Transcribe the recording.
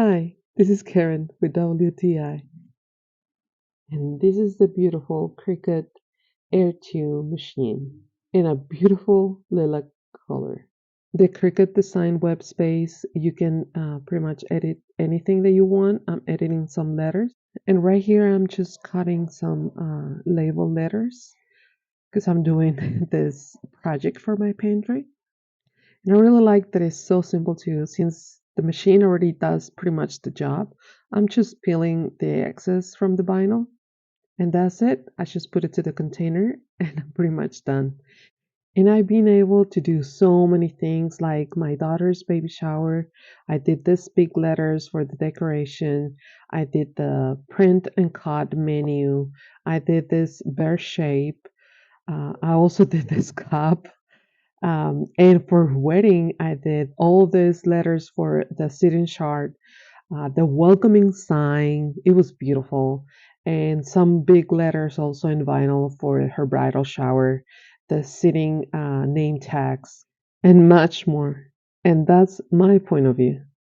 Hi, this is Karen with WTI, and this is the beautiful Cricut Air 2 machine in a beautiful lilac color. The Cricut Design web space, you can pretty much edit anything that you want. I'm editing some letters, and right here I'm just cutting some label letters because I'm doing this project for my pantry. And I really like that it's so simple to use since the machine already does pretty much the job. I'm just peeling the excess from the vinyl and that's it. I just put it to the container and I'm pretty much done. And I've been able to do so many things like my daughter's baby shower. I did this big letters for the decoration. I did the print and cut menu. I did this bear shape. I also did this cup. And for wedding, I did all these letters for the sitting chart, the welcoming sign. It was beautiful. And some big letters also in vinyl for her bridal shower, the sitting name tags, and much more. And that's my point of view.